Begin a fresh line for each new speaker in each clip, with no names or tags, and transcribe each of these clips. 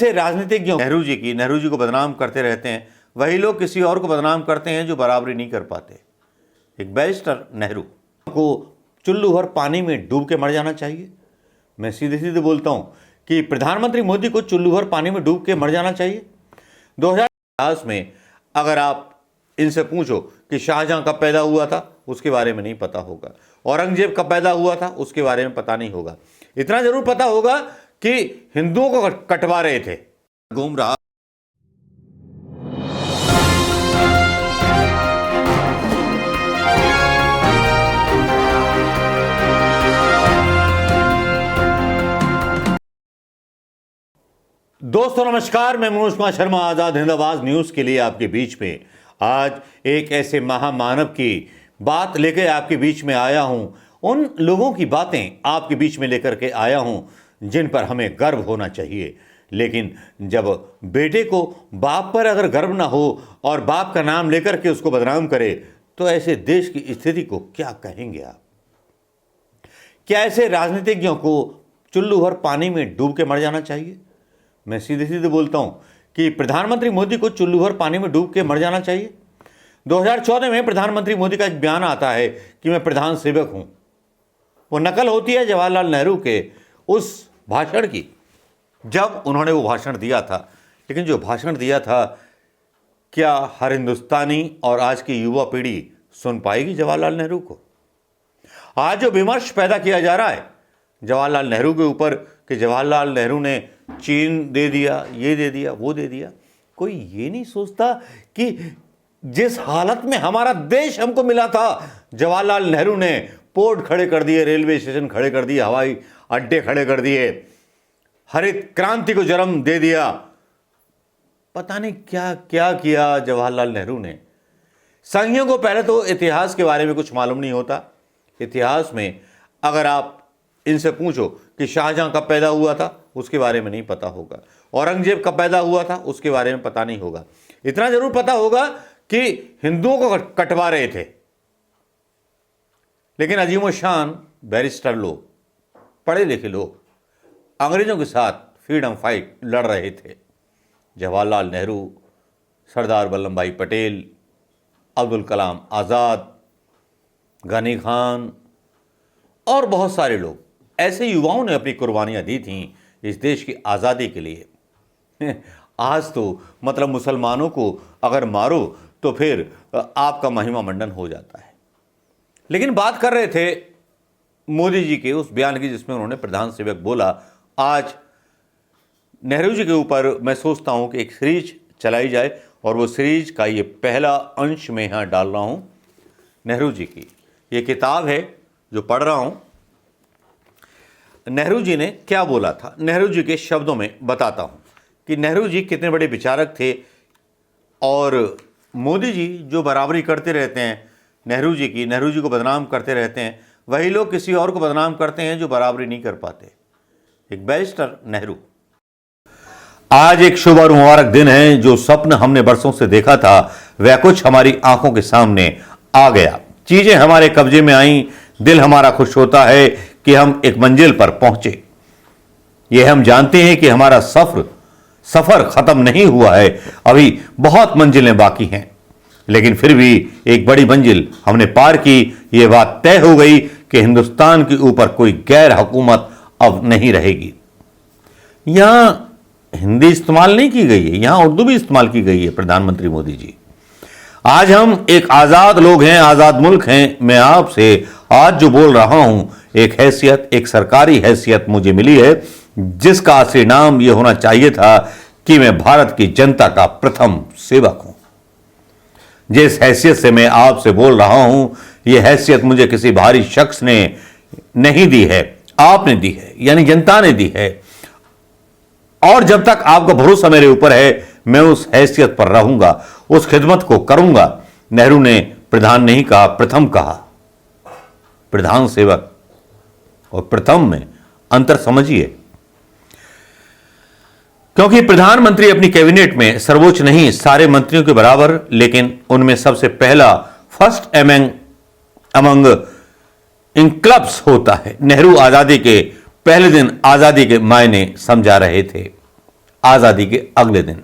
से राजनीतिज्ञों नेहरू जी को बदनाम करते रहते हैं, वही लोग किसी और को बदनाम करते हैं जो बराबरी नहीं कर पाते। एक बैरिस्टर नेहरू को चुल्लू भर पानी में डूब के मर जाना चाहिए। मैं सीधे सीधे बोलता हूं कि प्रधानमंत्री मोदी को चुल्लू भर पानी में डूब के मर जाना चाहिए। 2010 में अगर आप इनसे पूछो कि शाहजहां कब पैदा हुआ था, उसके बारे में नहीं पता होगा। औरंगजेब कब पैदा हुआ था, उसके बारे में पता नहीं होगा। इतना जरूर पता होगा कि हिंदुओं को कटवा रहे थे। घूम रहा दोस्तों नमस्कार, मैं मनोज कुमार शर्मा आजाद हिंद आवाज न्यूज के लिए आपके बीच में आज एक ऐसे महामानव की बात लेकर आपके बीच में आया हूं। उन लोगों की बातें आपके बीच में लेकर के आया हूं जिन पर हमें गर्व होना चाहिए। लेकिन जब बेटे को बाप पर अगर गर्व ना हो और बाप का नाम लेकर के उसको बदनाम करे, तो ऐसे देश की स्थिति को क्या कहेंगे आप? क्या ऐसे राजनीतिज्ञों को चुल्लू भर पानी में डूब के मर जाना चाहिए? मैं सीधे सीधे बोलता हूं कि प्रधानमंत्री मोदी को चुल्लू भर पानी में डूब के मर जाना चाहिए। 2014 में प्रधानमंत्री मोदी का एक बयान आता है कि मैं प्रधान सेवक हूं। वो नकल होती है जवाहरलाल नेहरू के उस भाषण की, जब उन्होंने वो भाषण दिया था। लेकिन जो भाषण दिया था, क्या हर हिंदुस्तानी और आज की युवा पीढ़ी सुन पाएगी जवाहरलाल नेहरू को? आज जो विमर्श पैदा किया जा रहा है जवाहरलाल नेहरू के ऊपर कि जवाहरलाल नेहरू ने चीन दे दिया, ये दे दिया, वो दे दिया, कोई ये नहीं सोचता कि जिस हालत में हमारा देश हमको मिला था, जवाहरलाल नेहरू ने पोर्ट खड़े कर दिए, रेलवे स्टेशन खड़े कर दिए, हवाई अड्डे खड़े कर दिए, हरित क्रांति को जन्म दे दिया। पता नहीं क्या क्या किया जवाहरलाल नेहरू ने। संघियों को पहले तो इतिहास के बारे में कुछ मालूम नहीं होता। इतिहास में अगर आप इनसे पूछो कि शाहजहां कब पैदा हुआ था, उसके बारे में नहीं पता होगा। औरंगजेब कब पैदा हुआ था, उसके बारे में पता नहीं होगा। इतना जरूर पता होगा कि हिंदुओं को कटवा रहे थे। लेकिन अजीमो शान बैरिस्टर लोग, पढ़े लिखे लोग अंग्रेजों के साथ फ्रीडम फाइट लड़ रहे थे। जवाहरलाल नेहरू, सरदार वल्लभ भाई पटेल, अब्दुल कलाम आज़ाद, गनी खान और बहुत सारे लोग, ऐसे युवाओं ने अपनी कुर्बानियां दी थीं इस देश की आज़ादी के लिए। आज तो मतलब मुसलमानों को अगर मारो तो फिर आपका महिमा मंडन हो जाता है। लेकिन बात कर रहे थे मोदी जी के उस बयान की जिसमें उन्होंने प्रधान सेवक बोला। आज नेहरू जी के ऊपर मैं सोचता हूं कि एक सीरीज चलाई जाए, और वो सीरीज का ये पहला अंश मैं यहाँ डाल रहा हूँ। नेहरू जी की ये किताब है जो पढ़ रहा हूँ। नेहरू जी ने क्या बोला था, नेहरू जी के शब्दों में बताता हूँ कि नेहरू जी कितने बड़े विचारक थे। और मोदी जी जो बराबरी करते रहते हैं नेहरू जी को बदनाम करते रहते हैं, वही लोग किसी और को बदनाम करते हैं जो बराबरी नहीं कर पाते। एक बैरिस्टर नेहरू। आज एक शुभ और मुबारक दिन है। जो स्वप्न हमने बरसों से देखा था वह कुछ हमारी आंखों के सामने आ गया। चीजें हमारे कब्जे में आईं। दिल हमारा खुश होता है कि हम एक मंजिल पर पहुंचे। यह हम जानते हैं कि हमारा सफर खत्म नहीं हुआ है, अभी बहुत मंजिलें बाकी हैं। लेकिन फिर भी एक बड़ी मंजिल हमने पार की। यह बात तय हो गई कि हिंदुस्तान के ऊपर कोई गैर हुकूमत अब नहीं रहेगी। यहां हिंदी इस्तेमाल नहीं की गई है, यहां उर्दू भी इस्तेमाल की गई है। प्रधानमंत्री मोदी जी, आज हम एक आजाद लोग हैं, आजाद मुल्क हैं। मैं आपसे आज जो बोल रहा हूं, एक हैसियत, एक सरकारी हैसियत मुझे मिली है जिसका असली नाम यह होना चाहिए था कि मैं भारत की जनता का प्रथम सेवक हूं। जिस हैसियत से मैं आपसे बोल रहा हूं, यह हैसियत मुझे किसी भारी शख्स ने नहीं दी है, आपने दी है, यानी जनता ने दी है। और जब तक आपका भरोसा मेरे ऊपर है, मैं उस हैसियत पर रहूंगा, उस खिदमत को करूंगा। नेहरू ने प्रधान नहीं कहा, प्रथम कहा। प्रधान सेवक और प्रथम में अंतर समझिए। क्योंकि प्रधानमंत्री अपनी कैबिनेट में सर्वोच्च नहीं, सारे मंत्रियों के बराबर, लेकिन उनमें सबसे पहला फर्स्ट अमंग इंक्लब्स होता है। नेहरू आजादी के पहले दिन आजादी के मायने समझा रहे थे। आजादी के अगले दिन।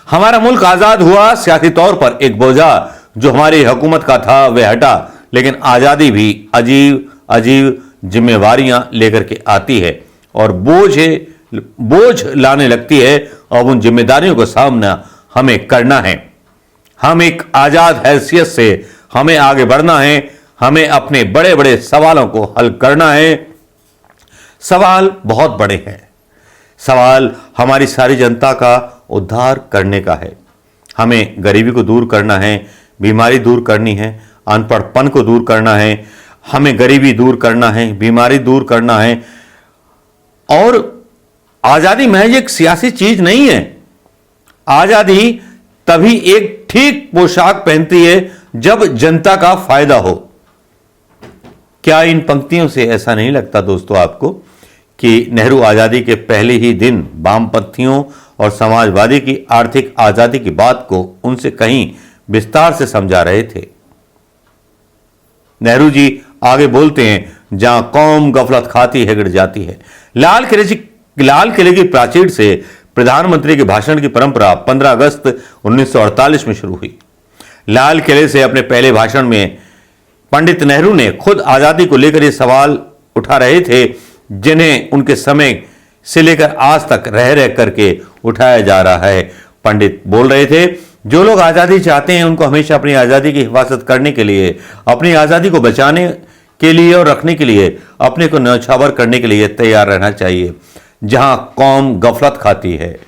हमारा मुल्क आजाद हुआ, सियासी तौर पर एक बोझा जो हमारी हुकूमत का था वह हटा, लेकिन आजादी भी अजीब अजीब जिम्मेवारियां लेकर के आती है और बोझ लाने लगती है, और उन जिम्मेदारियों का सामना हमें करना है। हम एक आजाद हैसियत से हमें आगे बढ़ना है, हमें अपने बड़े बड़े सवालों को हल करना है। सवाल बहुत बड़े हैं। सवाल हमारी सारी जनता का उद्धार करने का है। हमें गरीबी को दूर करना है, बीमारी दूर करनी है, अनपढ़पन को दूर करना है, हमें गरीबी दूर करना है, बीमारी दूर करना है। और आजादी महज एक सियासी चीज नहीं है। आजादी तभी एक ठीक पोशाक पहनती है जब जनता का फायदा हो। क्या इन पंक्तियों से ऐसा नहीं लगता दोस्तों आपको कि नेहरू आजादी के पहले ही दिन वामपंथियों और समाजवादी की आर्थिक आजादी की बात को उनसे कहीं विस्तार से समझा रहे थे। नेहरू जी आगे बोलते हैं, जहां कौम गफलत खाती है गिर जाती है। लाल किले की प्राचीर से प्रधानमंत्री के भाषण की परंपरा 15 अगस्त 1948 में शुरू हुई। लाल किले से अपने पहले भाषण में पंडित नेहरू ने खुद आजादी को लेकर ये सवाल उठा रहे थे, जिन्हें उनके समय से लेकर आज तक रह रह करके उठाया जा रहा है। पंडित बोल रहे थे, जो लोग आजादी चाहते हैं उनको हमेशा अपनी आजादी की हिफाजत करने के लिए, अपनी आजादी को बचाने के लिए और रखने के लिए, अपने को न्यौछावर करने के लिए तैयार रहना चाहिए। जहां कौम गफलत खाती है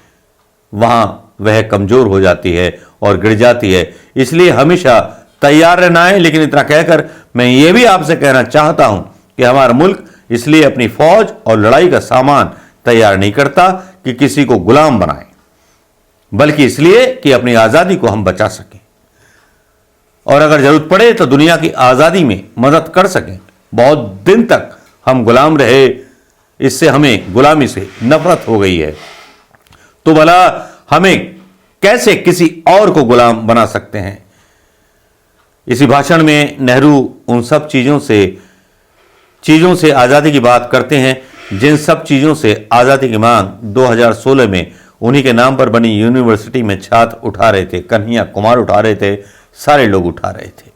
वहां वह कमजोर हो जाती है और गिर जाती है, इसलिए हमेशा तैयार रहना है। लेकिन इतना कहकर मैं ये भी आपसे कहना चाहता हूं कि हमारा मुल्क इसलिए अपनी फौज और लड़ाई का सामान तैयार नहीं करता कि किसी को गुलाम बनाए, बल्कि इसलिए कि अपनी आजादी को हम बचा सकें और अगर जरूरत पड़े तो दुनिया की आजादी में मदद कर सकें। बहुत दिन तक हम गुलाम रहे, इससे हमें गुलामी से नफरत हो गई है, तो भला हमें कैसे किसी और को गुलाम बना सकते हैं। इसी भाषण में नेहरू उन सब चीजों से आजादी की बात करते हैं जिन सब चीजों से आजादी की मांग 2016 में उन्हीं के नाम पर बनी यूनिवर्सिटी में छात्र उठा रहे थे, कन्हैया कुमार उठा रहे थे, सारे लोग उठा रहे थे।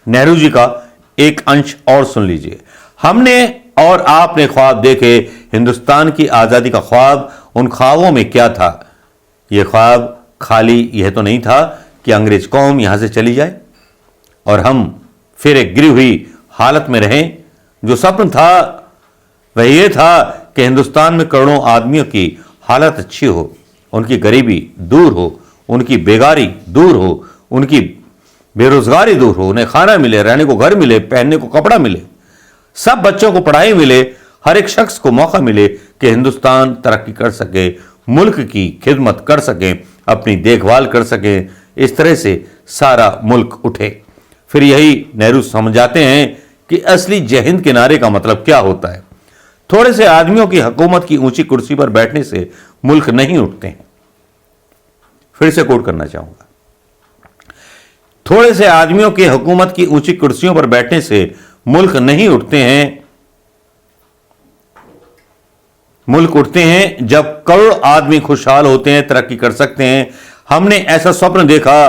नेहरू जी का एक अंश और सुन लीजिए। हमने और आपने ख्वाब देखे, हिंदुस्तान की आजादी का ख्वाब। उन ख्वाबों में क्या था? यह ख्वाब खाली यह तो नहीं था कि अंग्रेज कौम यहां से चली जाए और हम फिर एक गिरी हुई हालत में रहें। जो स्वप्न था वह यह था कि हिंदुस्तान में करोड़ों आदमियों की हालत अच्छी हो, उनकी गरीबी दूर हो, उनकी बेगारी दूर हो, उनकी बेरोजगारी दूर हो, उन्हें खाना मिले, रहने को घर मिले, पहनने को कपड़ा मिले, सब बच्चों को पढ़ाई मिले, हर एक शख्स को मौका मिले कि हिंदुस्तान तरक्की कर सके, मुल्क की खिदमत कर सके, अपनी देखभाल कर सके। इस तरह से सारा मुल्क उठे। फिर यही नेहरू समझाते हैं कि असली जय हिंद के नारे का मतलब क्या होता है। थोड़े से आदमियों की हुकूमत की ऊंची कुर्सी पर बैठने से मुल्क नहीं उठते हैं। फिर से कोट करना चाहूंगा, थोड़े से आदमियों की हुकूमत की ऊंची कुर्सियों पर बैठने से मुल्क नहीं उठते हैं। मुल्क उठते हैं जब करोड़ आदमी खुशहाल होते हैं, तरक्की कर सकते हैं। हमने ऐसा स्वप्न देखा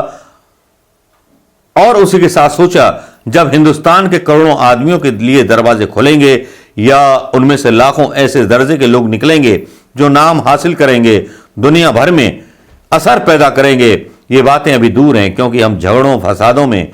और उसी के साथ सोचा, जब हिंदुस्तान के करोड़ों आदमियों के लिए दरवाजे खुलेंगे या उनमें से लाखों ऐसे दर्जे के लोग निकलेंगे जो नाम हासिल करेंगे, दुनिया भर में असर पैदा करेंगे। ये बातें अभी दूर हैं क्योंकि हम झगड़ों फसादों में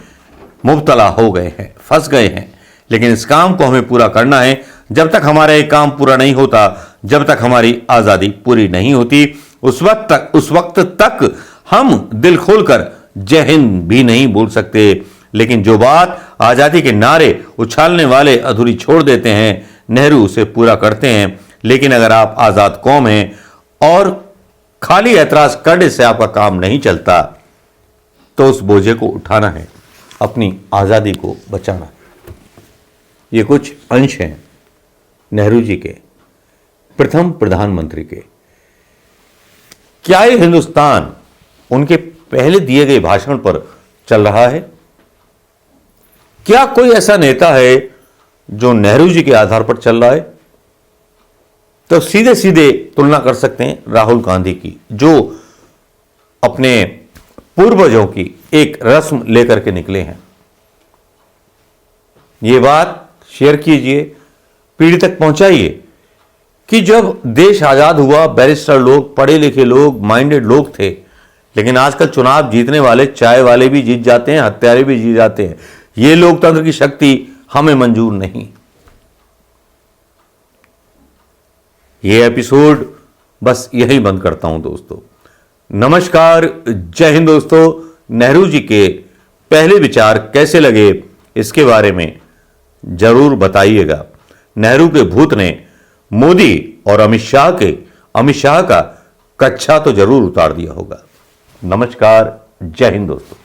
मुब्तला हो गए हैं, फंस गए हैं। लेकिन इस काम को हमें पूरा करना है। जब तक हमारा ये काम पूरा नहीं होता, जब तक हमारी आज़ादी पूरी नहीं होती, उस वक्त तक हम दिल खोलकर जय हिंद भी नहीं बोल सकते। लेकिन जो बात आज़ादी के नारे उछालने वाले अधूरी छोड़ देते हैं, नेहरू उसे पूरा करते हैं। लेकिन अगर आप आज़ाद कौम हैं और खाली ऐतराज करने से आपका काम नहीं चलता, तो उस बोझे को उठाना है, अपनी आज़ादी को बचाना है। ये कुछ अंश हैं नेहरू जी के, प्रथम प्रधानमंत्री के। क्या ये हिंदुस्तान उनके पहले दिए गए भाषण पर चल रहा है? क्या कोई ऐसा नेता है जो नेहरू जी के आधार पर चल रहा है? तो सीधे सीधे तुलना कर सकते हैं राहुल गांधी की, जो अपने पूर्वजों की एक रस्म लेकर के निकले हैं। ये बात शेयर कीजिए, पीढ़ी तक पहुंचाइए कि जब देश आजाद हुआ, बैरिस्टर लोग, पढ़े लिखे लोग, माइंडेड लोग थे, लेकिन आजकल चुनाव जीतने वाले चाय वाले भी जीत जाते हैं, हत्यारे भी जीत जाते हैं। ये लोकतंत्र की शक्ति हमें मंजूर नहीं। ये एपिसोड बस यही बंद करता हूं दोस्तों। नमस्कार, जय हिंद दोस्तों। नेहरू जी के पहले विचार कैसे लगे इसके बारे में जरूर बताइएगा। नेहरू के भूत ने मोदी और अमित शाह का कच्छा तो जरूर उतार दिया होगा। नमस्कार, जय हिंद दोस्तों।